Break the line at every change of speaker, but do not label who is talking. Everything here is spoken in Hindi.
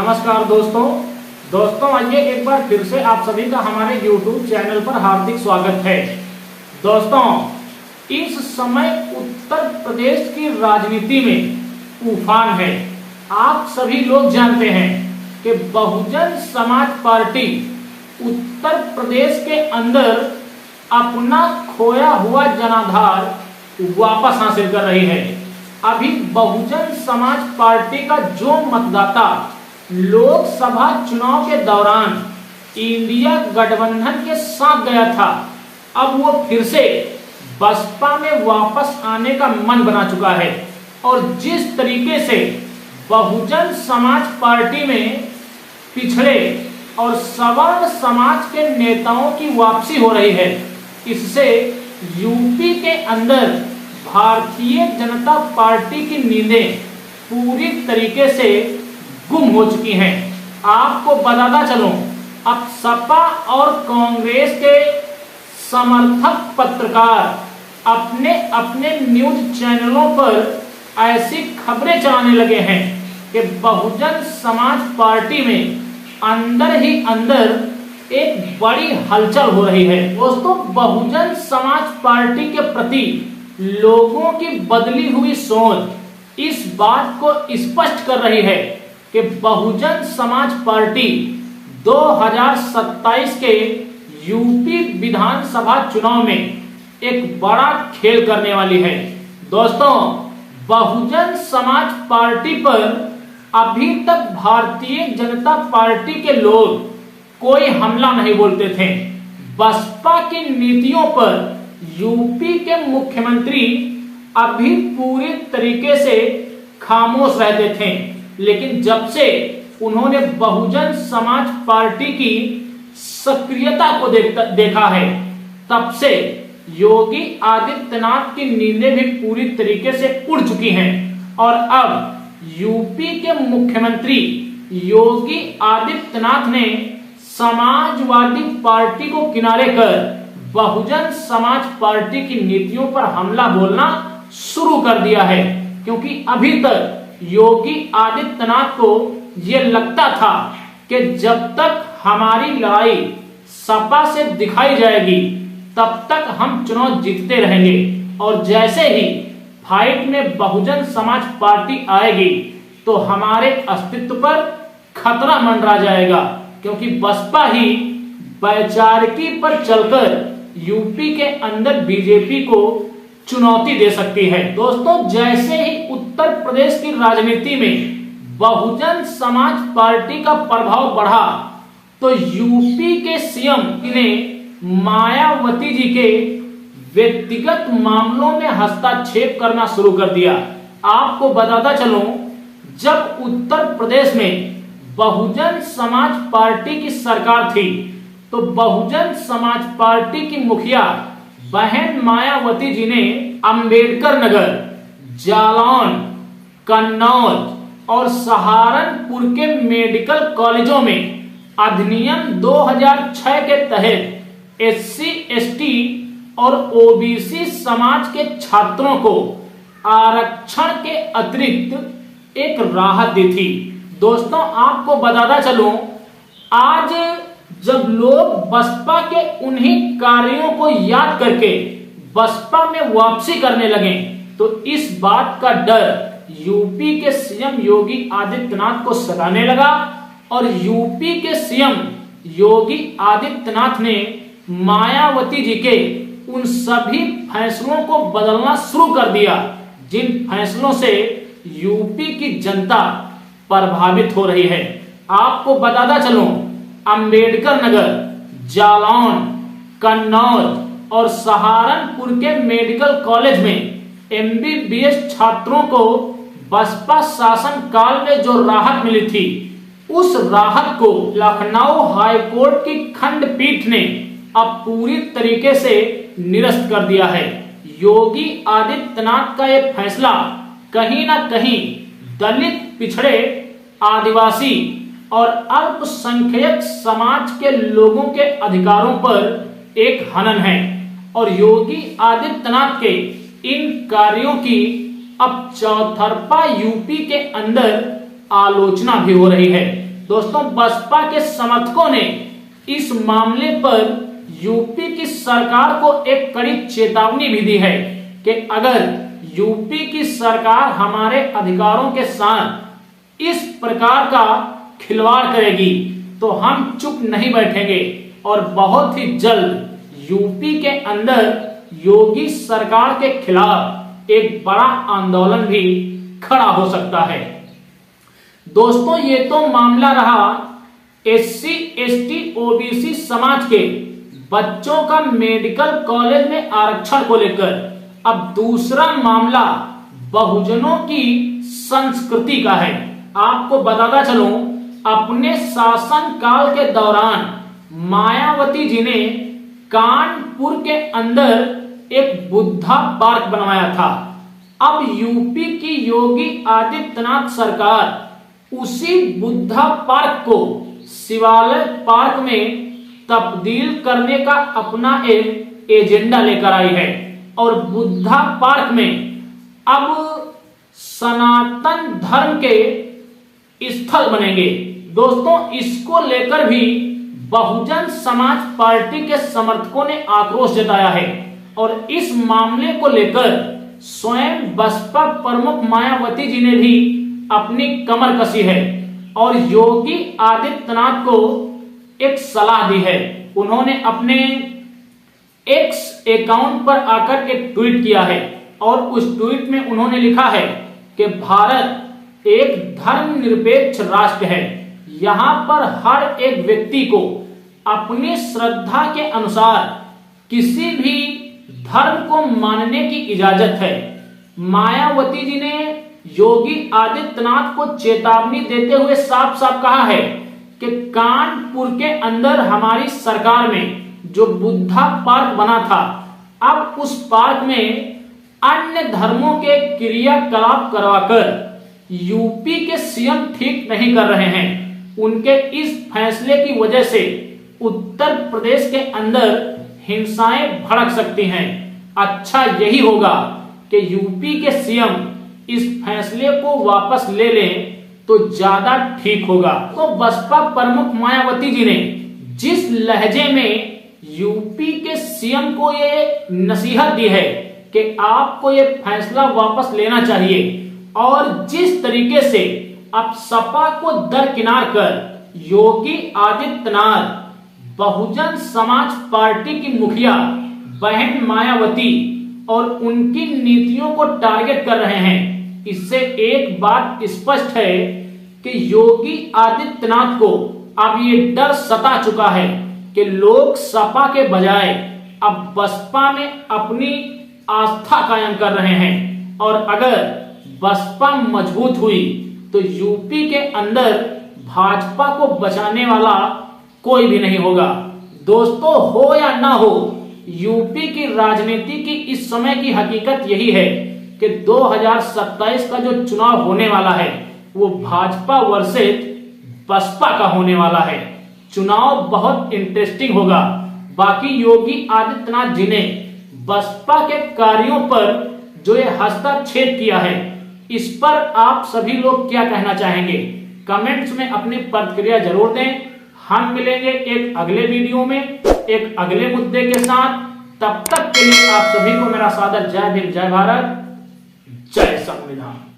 नमस्कार दोस्तों आइए एक बार फिर से आप सभी का हमारे YouTube चैनल पर हार्दिक स्वागत है। दोस्तों, इस समय उत्तर प्रदेश की राजनीति में उफान है। आप सभी लोग जानते हैं कि बहुजन समाज पार्टी उत्तर प्रदेश के अंदर अपना खोया हुआ जनाधार वापस हासिल कर रही है। अभी बहुजन समाज पार्टी का जो मतदाता लोकसभा चुनाव के दौरान इंडिया गठबंधन के साथ गया था, अब वो फिर से बसपा में वापस आने का मन बना चुका है। और जिस तरीके से बहुजन समाज पार्टी में पिछड़े और सवर्ण समाज के नेताओं की वापसी हो रही है, इससे यूपी के अंदर भारतीय जनता पार्टी की नींदें पूरी तरीके से गुम हो चुकी हैं। आपको बताता चलूं, अब सपा और कांग्रेस के समर्थक पत्रकार अपने अपने न्यूज चैनलों पर ऐसी खबरें चलाने लगे हैं कि बहुजन समाज पार्टी में अंदर ही अंदर एक बड़ी हलचल हो रही है। दोस्तों, बहुजन समाज पार्टी के प्रति लोगों की बदली हुई सोच इस बात को स्पष्ट कर रही है कि बहुजन समाज पार्टी 2027 के यूपी विधानसभा चुनाव में एक बड़ा खेल करने वाली है। दोस्तों, बहुजन समाज पार्टी पर अभी तक भारतीय जनता पार्टी के लोग कोई हमला नहीं बोलते थे। बसपा की नीतियों पर यूपी के मुख्यमंत्री अभी पूरी तरीके से खामोश रहते थे, लेकिन जब से उन्होंने बहुजन समाज पार्टी की सक्रियता को देखा है, तब से योगी आदित्यनाथ की नींदें भी पूरी तरीके से उड़ चुकी हैं। और अब यूपी के मुख्यमंत्री योगी आदित्यनाथ ने समाजवादी पार्टी को किनारे कर बहुजन समाज पार्टी की नीतियों पर हमला बोलना शुरू कर दिया है, क्योंकि अभी तक योगी आदित्यनाथ को यह लगता था कि जब तक हमारी लड़ाई सपा से दिखाई जाएगी तब तक हम चुनाव जीतते रहेंगे, और जैसे ही फाइट में बहुजन समाज पार्टी आएगी तो हमारे अस्तित्व पर खतरा मंडरा जाएगा, क्योंकि बसपा ही वैचारिकी पर चलकर यूपी के अंदर बीजेपी को चुनौती दे सकती है। दोस्तों, जैसे ही उत्तर प्रदेश की राजनीति में बहुजन समाज पार्टी का प्रभाव बढ़ा तो यूपी के सीएम ने मायावती जी के व्यक्तिगत मामलों में हस्तक्षेप करना शुरू कर दिया। आपको बताता चलूं, जब उत्तर प्रदेश में बहुजन समाज पार्टी की सरकार थी तो बहुजन समाज पार्टी की मुखिया बहन मायावती जी ने अंबेडकर नगर, जालौन, कन्नौज और सहारनपुर के मेडिकल कॉलेजों में अधिनियम 2006 के तहत एससी, एसटी और ओबीसी समाज के छात्रों को आरक्षण के अतिरिक्त एक राहत दी थी। दोस्तों, आपको बताता चलूं, आज जब लोग बसपा के उन्हीं कार्यों को याद करके बसपा में वापसी करने लगे तो इस बात का डर यूपी के सीएम योगी आदित्यनाथ को सताने लगा, और यूपी के सीएम योगी आदित्यनाथ ने मायावती जी के उन सभी फैसलों को बदलना शुरू कर दिया जिन फैसलों से यूपी की जनता प्रभावित हो रही है। आपको बताता चलूं, अंबेडकर नगर, जालौन, कन्नौज और सहारनपुर के मेडिकल कॉलेज में एमबीबीएस छात्रों को बसपा शासन काल में जो राहत मिली थी, उस राहत को लखनऊ हाईकोर्ट की खंडपीठ ने अब पूरी तरीके से निरस्त कर दिया है। योगी आदित्यनाथ का यह फैसला कहीं ना कहीं दलित, पिछड़े, आदिवासी और अल्पसंख्यक समाज के लोगों के अधिकारों पर एक हनन है, और योगी आदित्यनाथ के इन कार्यों की अब चौतरफा यूपी के अंदर आलोचना भी हो रही है। दोस्तों बसपा के समर्थकों ने इस मामले पर यूपी की सरकार को एक कड़ी चेतावनी भी दी है कि अगर यूपी की सरकार हमारे अधिकारों के साथ इस प्रकार का खिलवाड़ करेगी तो हम चुप नहीं बैठेंगे और बहुत ही जल्द यूपी के अंदर योगी सरकार के खिलाफ एक बड़ा आंदोलन भी खड़ा हो सकता है। दोस्तों ये तो मामला रहा एससी एसटी ओबीसी समाज के बच्चों का मेडिकल कॉलेज में आरक्षण को लेकर। अब दूसरा मामला बहुजनों की संस्कृति का है। आपको बताता चलूं, अपने शासन काल के दौरान मायावती जी ने कानपुर के अंदर एक बुद्धा पार्क बनवाया था। अब यूपी की योगी आदित्यनाथ सरकार उसी बुद्धा पार्क को शिवालय पार्क में तब्दील करने का अपना एक एजेंडा लेकर आई है और बुद्धा पार्क में अब सनातन धर्म के स्थल बनेंगे। दोस्तों इसको लेकर भी बहुजन समाज पार्टी के समर्थकों ने आक्रोश जताया है और इस मामले को लेकर स्वयं बसपा प्रमुख मायावती जी ने भी अपनी कमर कसी है और योगी आदित्यनाथ को एक सलाह दी है। उन्होंने अपने एक्स अकाउंट पर आकर एक ट्वीट किया है और उस ट्वीट में उन्होंने लिखा है कि भारत एक धर्मनिरपेक्ष राष्ट्र है। यहाँ पर हर एक व्यक्ति को अपनी श्रद्धा के अनुसार किसी भी धर्म को मानने की इजाजत है। मायावती जी ने योगी आदित्यनाथ को चेतावनी देते हुए साफ साफ कहा है कि कानपुर के अंदर हमारी सरकार में जो बुद्धा पार्क बना था, अब उस पार्क में अन्य धर्मों के क्रियाकलाप करवाकर यूपी के सीएम ठीक नहीं कर रहे हैं। उनके इस फैसले की वजह से उत्तर प्रदेश के अंदर हिंसाएं भड़क सकती हैं। अच्छा यही होगा कि यूपी के सीएम इस फैसले को वापस ले लें तो ज्यादा ठीक होगा। तो बसपा प्रमुख मायावती जी ने जिस लहजे में यूपी के सीएम को ये नसीहत दी है कि आपको ये फैसला वापस लेना चाहिए और जिस तरीके से अब सपा को दरकिनार कर योगी आदित्यनाथ बहुजन समाज पार्टी की मुखिया बहन मायावती और उनकी नीतियों को टारगेट कर रहे हैं, इससे एक बात स्पष्ट है कि योगी आदित्यनाथ को अब ये डर सता चुका है कि लोग सपा के बजाय अब बसपा में अपनी आस्था कायम कर रहे हैं और अगर बसपा मजबूत हुई तो यूपी के अंदर भाजपा को बचाने वाला कोई भी नहीं होगा। दोस्तों हो या ना हो, यूपी की राजनीति की इस समय की हकीकत यही है कि 2027 का जो चुनाव होने वाला है वो भाजपा वर्सेस बसपा का होने वाला है। चुनाव बहुत इंटरेस्टिंग होगा। बाकी योगी आदित्यनाथ जी ने बसपा के कार्यों पर जो ये हस्तक्षेप किया है, इस पर आप सभी लोग क्या कहना चाहेंगे? कमेंट्स में अपनी प्रतिक्रिया जरूर दें। हम मिलेंगे एक अगले वीडियो में एक अगले मुद्दे के साथ। तब तक के लिए आप सभी को मेरा सादर जय भीम, जय भारत, जय संविधान।